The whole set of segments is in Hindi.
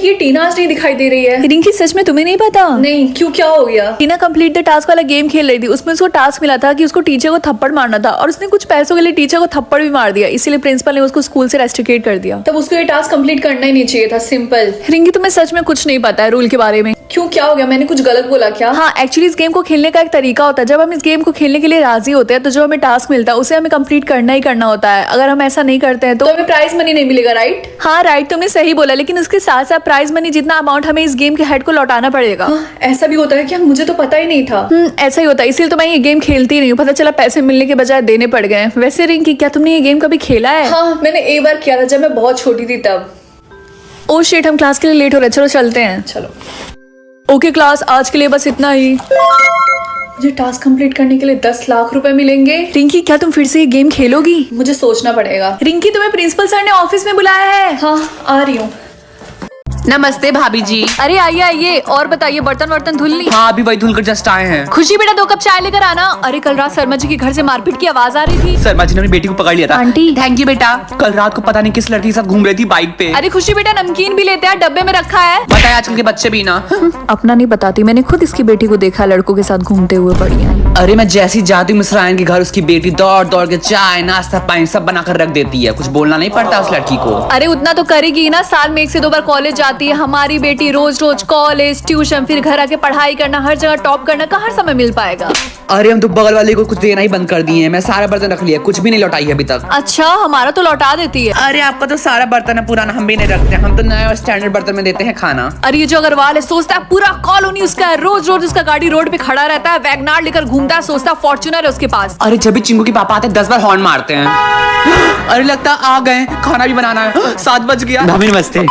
ये टीना आज नहीं दिखाई दे रही है। रिंकी सच में तुम्हें नहीं पता? नहीं, क्यों, क्या हो गया? टीना कंप्लीट द टास्क वाला गेम खेल रही थी, उसमें उसको टास्क मिला था कि उसको टीचर को थप्पड़ मारना था और उसने कुछ पैसों के लिए टीचर को थप्पड़ भी मार दिया, इसीलिए प्रिंसिपल ने उसको स्कूल से रेस्ट्रिकेट कर दिया। तब उसको ये टास्क कंप्लीट करना ही नहीं चाहिए था, सिंपल। रिंकी तुम्हें सच में कुछ नहीं पता है रूल के बारे में। क्यों, क्या हो गया? मैंने कुछ गलत बोला क्या? हाँ, एक्चुअली इस गेम को खेलने का एक तरीका होता है। जब हम इस गेम को खेलने के लिए राजी होते हैं तो जो हमें टास्क मिलता है उसे हमें कंप्लीट करना ही करना होता है। अगर हम ऐसा नहीं करते हैं तो हमें प्राइज मनी नहीं मिलेगा, राइट? हाँ राइट, तुमने सही बोला, लेकिन उसके साथ साथ प्राइज मनी जितना अमाउंट हमें इस गेम के हेड को लौटाना पड़ेगा। ऐसा भी होता है क्या? मुझे तो पता ही नहीं था। ऐसा ही होता है, इसीलिए तो मैं ये गेम खेलती ही नहीं हूँ। पता चला पैसे मिलने के बजाय देने पड़ गए। वैसे रिंकी, क्या तुमने ये गेम कभी खेला है? हाँ, मैंने एक बार किया था जब मैं बहुत छोटी थी तब। ओ शिट, हम क्लास के लिए लेट हो रहे हैं, चलो चलते हैं। चलो। ओके क्लास, आज के लिए बस इतना ही। मुझे टास्क कंप्लीट करने के लिए 10 लाख रुपए मिलेंगे। रिंकी, क्या तुम फिर से ये गेम खेलोगी? मुझे सोचना पड़ेगा। रिंकी, तुम्हें प्रिंसिपल सर ने ऑफिस में बुलाया है। हाँ, आ रही हूँ। नमस्ते भाभी जी। अरे आइए आइए, और बताइए, बर्तन वर्तन धुल ली? हाँ, अभी वही धुलकर जस्ट आए हैं। खुशी बेटा, 2 कप चाय लेकर आना। अरे कल रात शर्मा जी के घर से मारपीट की आवाज आ रही थी। शर्मा जी ने अपनी बेटी को पकड़ लिया था। आंटी। थैंक यू बेटा। कल रात को पता नहीं किस लड़की के साथ घूम रही थी बाइक पे। अरे खुशी बेटा, नमकीन भी लेते हैं, डब्बे में रखा है। बताए आजकल के बच्चे भी ना। अपना नहीं बताती, मैंने खुद इसकी बेटी को देखा लड़कों के साथ घूमते हुए। बढ़िया। अरे मैं जैसी जाती हूँ मिश्रायन के घर, उसकी बेटी दौड़ दौड़ के चाय नाश्ता पानी सब बनाकर रख देती है। कुछ बोलना नहीं पड़ता उस लड़की को। अरे उतना तो करेगी ना, साल में 1 से 2 बार कॉलेज जाती है। हमारी बेटी रोज रोज कॉलेज, ट्यूशन, फिर घर आके पढ़ाई करना, हर जगह टॉप करना, कहाँ समय मिल पाएगा? अरे हम तो बगल वाले को कुछ देना ही बंद कर दिए हैं। मैं सारा बर्तन रख लिया, कुछ भी नहीं लौटाई है अभी तक। अच्छा, हमारा तो लौटा देती है। अरे आपका तो सारा बर्तन है पुराना, हम भी नहीं रखते। हम तो नए और स्टैंडर्ड बर्तन में देते हैं खाना। अरे ये जो अग्रवाल है, सोचता है पूरा कॉलोनी उसका है। रोज रोज उसका गाड़ी रोड पे खड़ा रहता है, वैगनार लेकर घूमता है, सोचता है फॉर्च्यूनर है उसके पास। अरे जब भी चिंगू के पापा आते हैं 10 बार हॉर्न मारते हैं। अरे लगता आ गए, खाना भी बनाना है। 7 बज गया। भाभी नमस्ते।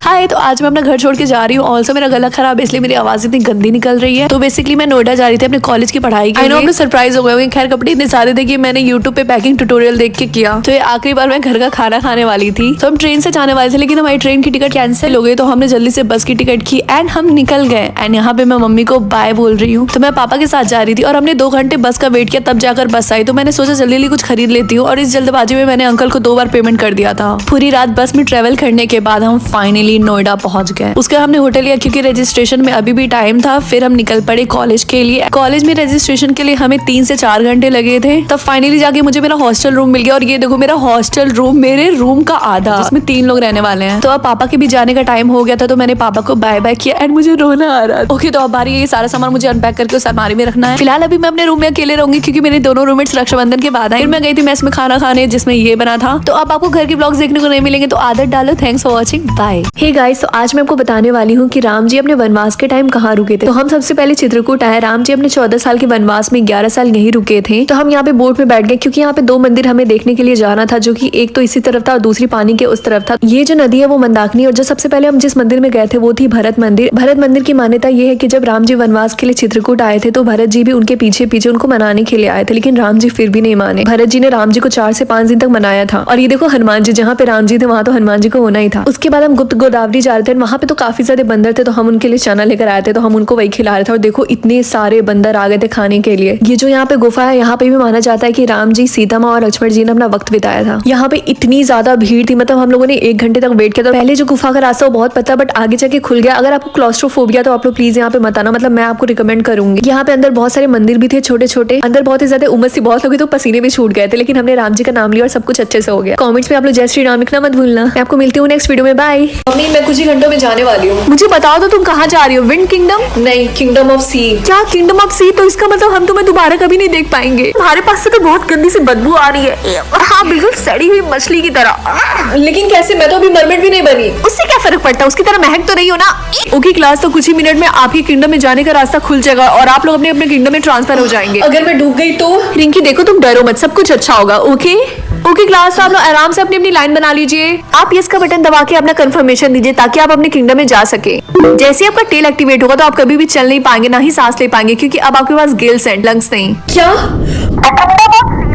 हाय, तो आज मैं अपना घर छोड़ के जा रही हूँ। ऑल्सो मेरा गला खराब है, इसलिए मेरी आवाज इतनी गंदी निकल रही है। तो बेसिकली मैं नोएडा जा रही थी अपने कॉलेज की पढ़ाई के लिए। आई नो सरप्राइज हो गए। खैर कपड़े इतने सारे थे कि मैंने यूट्यूब पे पैकिंग ट्यूटोरियल देख के किया। तो ये आखिरी बार मैं घर का खाना खाने वाली थी। तो हम ट्रेन से जाने वाले थे, लेकिन हमारी ट्रेन की टिकट कैंसिल हो गई। तो हमने जल्दी से बस की टिकट की एंड हम निकल गए। एंड यहाँ पे मैं मम्मी को बाय बोल रही हूँ। तो मैं पापा के साथ जा रही थी और हमने 2 घंटे बस का वेट किया, तब जाकर बस आई। तो मैंने सोचा जल्दी जल्दी कुछ खरीद लेती हूँ, और इस जल्दबाजी में मैंने अंकल को 2 बार पेमेंट कर दिया था। पूरी रात बस में ट्रेवल करने के बाद हम फाइनली नोएडा पहुंच गए। उसके हमने होटल लिया क्योंकि रजिस्ट्रेशन में अभी भी टाइम था। फिर हम निकल पड़े कॉलेज के लिए। कॉलेज में रजिस्ट्रेशन के लिए हमें 3 से 4 घंटे लगे थे। तब फाइनली जाके मुझे मेरा हॉस्टल रूम मिल गया। और ये देखो मेरा हॉस्टल रूम मेरे रूम का आधा, जिसमें 3 लोग रहने वाले हैं। तो अब पापा के भी जाने का टाइम हो गया था, तो मैंने पापा को बाय बाय किया एंड मुझे रोना आ रहा था। ओके, तो अब बारी ये सारा सामान मुझे अनपैक करके उस अलमारी में रखना है। फिलहाल अभी मैं अपने रूम में अकेले रहूंगी क्योंकि मेरे दोनों रूममेट्स रक्षाबंधन के बाद आए। फिर मैं गई थी मेस में खाना खाने, जिसमें ये बना था। तो अब आपको घर के ब्लॉग्स देखने को नहीं मिलेंगे, तो आदत डालो। Thanks for watching, bye. Hey guys, तो आज मैं आपको बताने वाली हूँ कि राम जी अपने वनवास के टाइम कहाँ रुके थे। तो हम सबसे पहले चित्रकूट आए। राम जी अपने 14 साल के वनवास में 11 साल यहीं रुके थे। तो हम यहाँ पे बोट में बैठ गए क्योंकि यहाँ पे 2 मंदिर हमें देखने के लिए जाना था, जो कि एक तो इसी तरफ था और दूसरी पानी के उस तरफ था। ये जो नदी है वो मंदाकिनी, और जो सबसे पहले हम जिस मंदिर में गए थे वो थी भरत मंदिर। भरत मंदिर की मान्यता ये है कि जब राम जी वनवास के लिए चित्रकूट आए थे तो भरत जी भी उनके पीछे पीछे उनको मनाने के लिए आए थे, लेकिन राम जी फिर भी नहीं माने। भरत जी ने राम जी को 4 से 5 दिन तक मनाया था। और ये देखो हनुमान जी, जहाँ पे राम जी थे वहाँ तो हनुमान जी को होना ही था। उसके बाद हम गुप्त गोदावरी जा रहे थे, वहाँ पे तो काफी ज्यादा बंदर थे, तो हम उनके लिए चना लेकर आए थे। तो हम उनको वही खिला रहे थे। और देखो इतने सारे बंदर आ गए थे खाने के लिए। ये जो यहाँ पे गुफा है, यहाँ पे भी माना जाता है कि राम जी, सीता माँ और लक्ष्मण जी ने अपना वक्त बिताया था। यहाँ पे इतनी ज्यादा भीड़ थी, मतलब हम लोगों ने 1 घंटे तक वेट किया। तो पहले जो गुफा का रास्ता वो बहुत पता, बट आगे जाके खुल गया। अगर आपको क्लॉस्ट्रोफोबिया तो आप लोग प्लीज यहाँ पे मत आना, मतलब मैं आपको रिकमेंड करूंगी। यहाँ पे अंदर बहुत सारे मंदिर भी थे छोटे छोटे। अंदर बहुत ही ज्यादा उमस थी, बहुत लोग तो पसीने भी छूट गए थे, लेकिन हमने राम जी का नाम लिया और सब कुछ अच्छे से हो गया। कमेंट्स में आप लोग जय श्री राम लिखना मत भूलना। मैं आपको मिलती हूँ नेक्स्ट वीडियो में, बाय। मम्मी, मैं कुछ ही घंटों में जाने वाली हूँ। मुझे बताओ तो तुम कहाँ जा रही हो? Wind kingdom? नहीं, किंगडम ऑफ सी। क्या किंगडम ऑफ सी? तो इसका मतलब हम तुम्हें दोबारा कभी नहीं देख पाएंगे। तुम्हारे पास से तो बहुत गंदी सी बदबू आ रही है। हाँ, बिल्कुल सड़ी हुई मछली की तरह। लेकिन कैसे? मैं तो अभी मरमेड भी नहीं बनी। उससे क्या फर्क पड़ता है, उसकी तरह महक तो रही हो ना। ओके क्लास, तो कुछ ही मिनट में आपकी किंगडम में जाने का रास्ता खुल जाएगा और आप लोग अपने अपने किंगडम में ट्रांसफर हो जाएंगे। अगर मैं डूब गई तो? रिंकी देखो, तुम डरो मत, सब कुछ अच्छा होगा। ओके ओके क्लास, तो आप लोग आराम से अपनी अपनी लाइन बना लीजिए। आप यस का बटन दबा के अपना कंफर्मेशन दीजिए ताकि आप अपने किंगडम में जा सके। जैसे आपका टेल एक्टिवेट होगा तो आप कभी भी चल नहीं पाएंगे, ना ही सांस ले पाएंगे, क्योंकि अब आपके पास गिल्स हैं, लंग्स नहीं। क्या?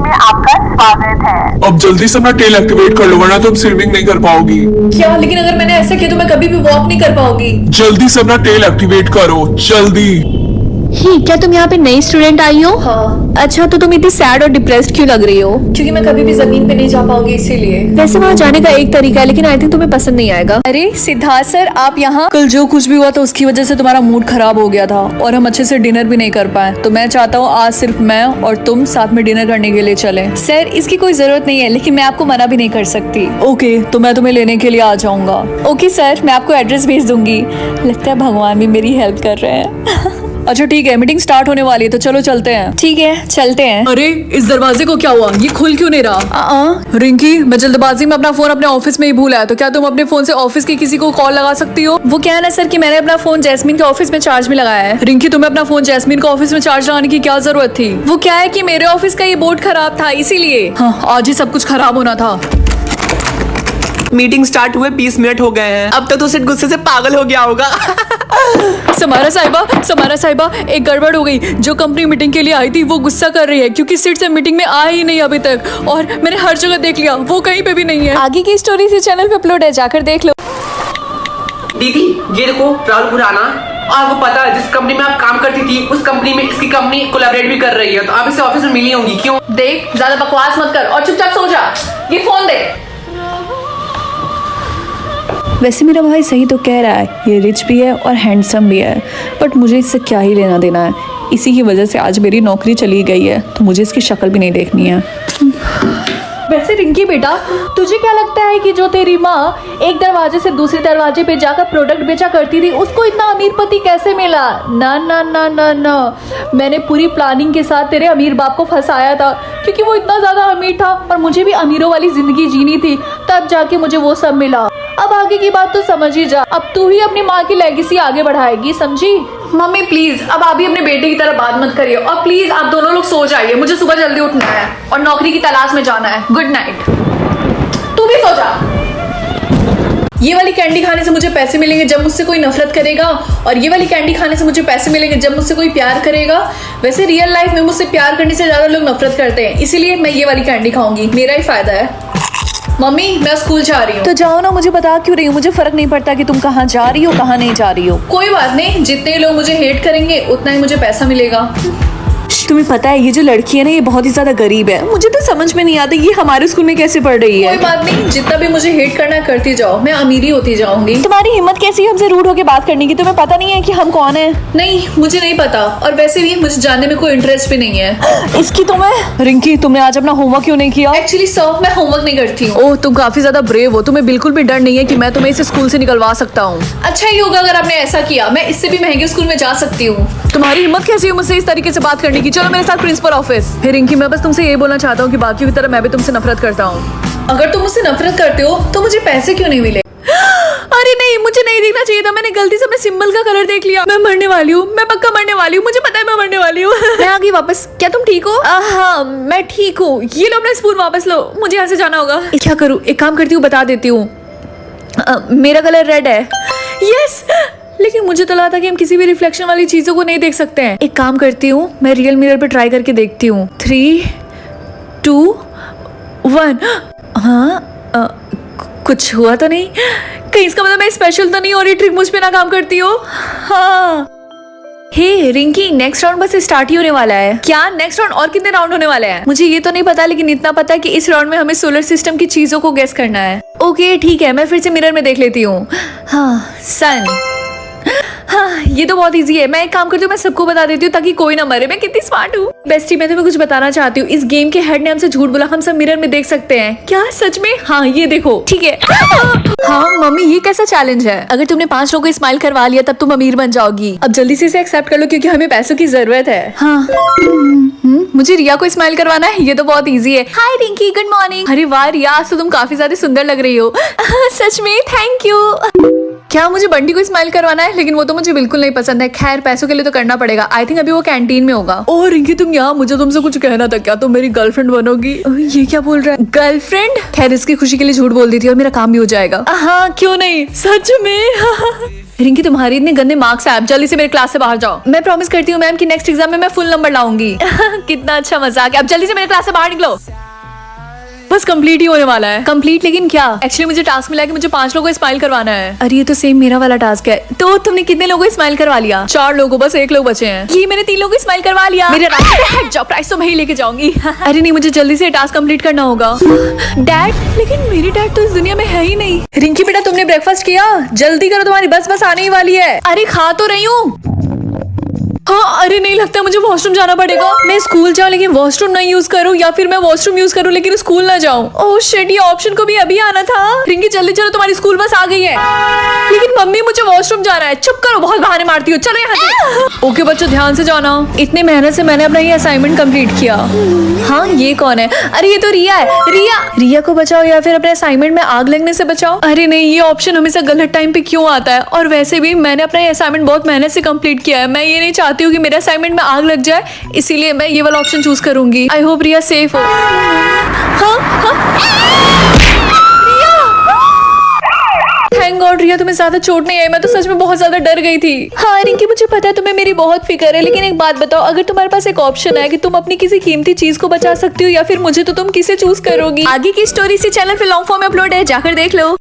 में आपका स्वागत है। अब जल्दी से अपना टेल एक्टिवेट कर लो, वरना तुम स्विमिंग नहीं कर पाओगी। क्या? लेकिन अगर मैंने ऐसा किया तो मैं कभी भी वॉक नहीं कर पाऊंगी। जल्दी से अपना टेल एक्टिवेट करो, जल्दी। ही क्या तुम यहाँ पे नई स्टूडेंट आई हो? हाँ, अच्छा, तो तुम इतनी सैड और डिप्रेस्ड क्यों लग रही हो? क्योंकि मैं कभी भी जमीन पे नहीं जा पाऊंगी इसीलिए। वैसे वहाँ जाने का एक तरीका है, लेकिन आई थिंक तुम्हें पसंद नहीं आएगा। अरे सिद्धार्थ सर, आप यहाँ? कल जो कुछ भी हुआ था उसकी वजह से तुम्हारा मूड खराब हो गया था और हम अच्छे से डिनर भी नहीं कर पाए, तो मैं चाहता हूँ आज सिर्फ मैं और तुम साथ में डिनर करने के लिए चलें। सर, इसकी कोई जरूरत नहीं है, लेकिन मैं आपको मना भी नहीं कर सकती। ओके, तो मैं तुम्हें लेने के लिए आ जाऊंगा। ओके सर, मैं आपको एड्रेस भेज दूंगी। लगता है भगवान भी मेरी हेल्प कर रहे हैं। अच्छा ठीक है, मीटिंग स्टार्ट होने वाली है तो चलो चलते हैं। ठीक है, चलते हैं। अरे इस दरवाजे को क्या हुआ, ये खुल क्यों नहीं रहा? रिंकी, मैं जल्दबाजी में अपना फोन अपने ऑफिस में ही भूल आया, तो क्या तुम अपने फोन से ऑफिस के किसी को कॉल लगा सकती हो? वो क्या है ना सर कि मैंने अपना फोन जैस्मीन के ऑफिस में चार्ज में लगाया है। रिंकी, तुम्हें अपना फोन जैस्मीन को ऑफिस में चार्ज लगाने की क्या जरूरत थी? वो क्या है कि मेरे ऑफिस का ये बोर्ड खराब था, इसीलिए। हाँ, आज ही सब कुछ खराब होना था। मीटिंग स्टार्ट हुए 20 मिनट हो गए हैं, अब तक तो सिर्फ गुस्से से पागल हो गया होगा। समारा साहिबा, एक गड़बड़ हो गई। जो कंपनी मीटिंग के लिए आई थी वो गुस्सा कर रही है क्योंकि सीट से मीटिंग में आया ही नहीं अभी तक, और मैंने हर जगह देख लिया, वो कहीं पे भी नहीं है। आगे की स्टोरी इसी चैनल पे अपलोड है, जाकर देख लो। दीदी, ये देखो राहुल खुराना, आपको पता है जिस कंपनी में आप काम करती थी उस कंपनी में इसकी कंपनी कोलैबोरेट भी कर रही है, तो आप इसे ऑफिस में मिली होंगी। क्यों? देख, ज्यादा बकवास मत कर और चुपचाप सो जा। ये फोन दे। वैसे मेरा भाई सही तो कह रहा है, ये रिच भी है और हैंडसम भी है, बट मुझे इससे क्या ही लेना देना है। इसी की वजह से आज मेरी नौकरी चली गई है, तो मुझे इसकी शक्ल भी नहीं देखनी है। वैसे रिंकी बेटा, तुझे क्या लगता है कि जो तेरी माँ एक दरवाजे से दूसरे दरवाजे पे जाकर प्रोडक्ट बेचा करती थी, उसको इतना अमीर पति कैसे मिला? ना ना ना ना ना, मैंने पूरी प्लानिंग के साथ तेरे अमीर बाप को फंसाया था, क्योंकि वो इतना ज़्यादा अमीर था और मुझे भी अमीरों वाली ज़िंदगी जीनी थी, तब जाके मुझे वो सब मिला। अब आगे की बात तो समझ ही जा, अब तू ही अपनी माँ की लेगेसी आगे बढ़ाएगी, समझी? मम्मी प्लीज, अब आप भी अपने बेटे की तरह बात मत करिए, और प्लीज आप दोनों लोग सो जाइए, मुझे सुबह जल्दी उठना है और नौकरी की तलाश में जाना है। Good night. तू भी सो जा। ये वाली कैंडी खाने से मुझे पैसे मिलेंगे जब मुझसे कोई नफरत करेगा, और ये वाली कैंडी खाने से मुझे पैसे मिलेंगे जब मुझसे कोई प्यार करेगा। वैसे रियल लाइफ में मुझसे प्यार करने से ज्यादा लोग नफरत करते हैं, इसीलिए मैं ये वाली कैंडी खाऊंगी, मेरा ही फायदा है। मम्मी, मैं स्कूल जा रही हूँ। तो जाओ ना, मुझे बता क्यों रही हो? मुझे फर्क नहीं पड़ता कि तुम कहाँ जा रही हो कहाँ नहीं जा रही हो। कोई बात नहीं, जितने लोग मुझे हेट करेंगे उतना ही मुझे पैसा मिलेगा। तुम्हें पता है ये जो लड़की है ना, ये बहुत ही ज्यादा गरीब है। मुझे तो समझ में नहीं आता ये हमारे स्कूल में कैसे पढ़ रही है। कोई बात नहीं, जितना भी मुझे हेट करना करती जाओ, मैं अमीरी होती जाऊंगी। तुम्हारी हिम्मत कैसी है हमसे रूड होकर बात करने की? तुम्हें पता नहीं है कि हम कौन है? नहीं, मुझे नहीं पता, और वैसे भी मुझे जानने में कोई इंटरेस्ट भी नहीं है। इसकी तुम्हें। रिंकी, तुमने आज अपना होमवर्क क्यों नहीं किया? एक्चुअली सर, मैं होमवर्क नहीं करती हूँ। ओह, तुम काफी ज्यादा ब्रेव हो, तुम्हें बिल्कुल भी डर नहीं है कि मैं तुम्हें इस स्कूल से निकलवा सकता हूँ। अच्छा ही होगा अगर आपने ऐसा किया, मैं इससे भी महंगे स्कूल में जा सकती हूँ। तुम्हारी हिम्मत कैसी है मुझसे इस तरीके से बात करने की? चलो मेरे साथ प्रिंसिपल ऑफिस। फिर रिंकी, मैं बस तुमसे ये बोलना चाहता हूँ कि बाकियों की तरह मैं भी तुमसे नफरत करता हूँ। अगर तुम मुझसे नफरत करते हो तो मुझे पैसे क्यों नहीं मिले? अरे नहीं, मुझे नहीं देखना चाहिए था, मैंने गलती से अपने सिंबल का कलर देख लिया। मैं मरने वाली हूँ, मैं पक्का मरने वाली हूँ, मुझे पता है मैं मरने वाली हूँ। मैं आ गई वापस। क्या तुम ठीक हो? हाँ, मैं ठीक हूँ। ये लो अपना स्पून वापस लो, मुझे यहाँ से जाना होगा। क्या करूँ? एक काम करती हूँ, बता देती हूँ। मेरा कलर रेड है। यस, लेकिन मुझे तो लगा था कि हम किसी भी रिफ्लेक्शन वाली चीजों को नहीं देख सकते हैं। एक काम करती हूँ, मैं रियल मिरर पे ट्राई करके देखती हूँ। 3, 2, 1। हाँ, कुछ हुआ तो नहीं? कहीं इसका मतलब मैं स्पेशल तो नहीं और ये ट्रिक मुझ पे ना काम करती हो? हाँ। हे रिंकी, नेक्स्ट राउंड बस स्टार्ट ही होने वाला है। क्या नेक्स्ट राउंड? और कितने राउंड होने वाले हैं? मुझे ये तो नहीं पता, लेकिन इतना पता है कि इस राउंड में हमें सोलर सिस्टम की चीजों को गेस करना है। ओके ठीक है, मैं फिर से मिरर में देख लेती हूँ। हाँ, सन। हाँ, ये तो बहुत इजी है। मैं एक काम करती हूँ, मैं सबको बता देती हूँ ताकि कोई ना मरे। मैं कितनी स्मार्ट हूँ। बेस्टी, मैं तुम्हें कुछ बताना चाहती हूँ। इस गेम के हेड ने हमसे झूठ बोला, हम सब मिरर में देख सकते हैं। क्या सच में? हाँ, ये देखो। ठीक है। हाँ मम्मी, ये कैसा चैलेंज है? अगर तुमने 5 लोगों को स्माइल करवा लिया तब तुम अमीर बन जाओगी। अब जल्दी से इसे एक्सेप्ट कर लो क्योंकि हमें पैसों की जरूरत है। हाँ, मुझे रिया को स्माइल करवाना है। ये तो बहुत इजी है। हाय रिंकी, गुड मॉर्निंग। अरे वाह रिया, आज तो तुम काफी ज्यादा सुंदर लग रही हो। सच में? Thank you. क्या मुझे बंटी को स्माइल करवाना है? लेकिन वो तो मुझे बिल्कुल नहीं पसंद है। खैर, पैसों के लिए तो करना पड़ेगा। आई थिंक अभी वो कैंटीन में होगा। ओह रिंकी, तुम यहाँ? मुझे तुमसे कुछ कहना था। क्या तुम मेरी गर्लफ्रेंड बनोगी? ये क्या बोल रहा है? गर्लफ्रेंड? खैर, इसकी खुशी के लिए झूठ बोल दी थी और मेरा काम भी हो जाएगा। हाँ, क्यों नहीं, सच में। रिंकी, तुम्हारी इतने गंदे मार्क्स है, आप जल्दी से मेरे क्लास से बाहर जाओ। मैं प्रॉमिस करती हूँ मैम कि नेक्स्ट एग्जाम में मैं फुल नंबर लाऊंगी। कितना अच्छा मजाक है। अब जल्दी से मेरे क्लास से बाहर निकलो। बस कंप्लीट ही होने वाला है। कंप्लीट लेकिन क्या? एक्चुअली मुझे टास्क मिला है कि मुझे 5 लोगों को स्माइल करवाना है। अरे ये तो सेम मेरा वाला टास्क है। तो तुमने कितने लोगों को स्माइल करवा लिया? 4 लोगों, बस 1 लोग बचे हैं। ये मैंने 3 लोगों को स्माइल करवा लिया। मेरे जॉब प्राइस तो मैं ही लेके जाऊंगी। अरे नहीं, मुझे जल्दी से टास्क कंप्लीट करना होगा। डैड, लेकिन मेरी डैड तो इस दुनिया में है ही नहीं। रिंकी बेटा, तुमने ब्रेकफास्ट किया? जल्दी करो, तुम्हारी बस आने ही वाली है। अरे खा तो रही हूँ। हाँ, अरे नहीं, लगता है मुझे वॉशरूम जाना पड़ेगा। मैं स्कूल जाऊँ लेकिन वॉशरूम नहीं यूज करूँ, या फिर मैं वॉशरूम यूज करूँ लेकिन स्कूल ना जाऊँ। ओह शिट, ये ऑप्शन को भी अभी आना था। रिंकी जल्दी चलो, तुम्हारी स्कूल बस आ गई है। लेकिन मम्मी, मुझे वॉशरूम जाना है। चुप करो, बहुत बहाने मारती हो। चलो यहाँ से। ओके बच्चों, ध्यान से जाना। इतने मेहनत से मैंने अपना ये असाइनमेंट कंप्लीट किया। हाँ, ये कौन है? अरे ये तो रिया है। रिया को बचाओ या फिर अपने असाइनमेंट में आग लगने से बचाओ। अरे नहीं, ये ऑप्शन हमेशा गलत टाइम पे क्यों आता है? और वैसे भी मैंने अपना ये असाइनमेंट बहुत मेहनत से कंप्लीट किया है। मैं ये नहीं चाहती हूँ कि मेरे असाइनमेंट में आग लग जाए, इसीलिए मैं ये वाला ऑप्शन चूज करूंगी। आई होप रिया सेफ हो। थैंक गॉड रिया, तुम्हें ज्यादा चोट नहीं आई। मैं तो सच में बहुत ज्यादा डर गई थी। हाँ रिंकी, मुझे पता है तुम्हें मेरी बहुत फिक्र है, लेकिन एक बात बताओ, अगर तुम्हारे पास एक ऑप्शन है कि तुम अपनी किसी कीमती चीज को बचा सकती हो या फिर मुझे, तो तुम किसे चूज करोगी? आगे की स्टोरी इसी चैनल पे लॉन्ग फॉर्म में अपलोड है, जाकर देख लो।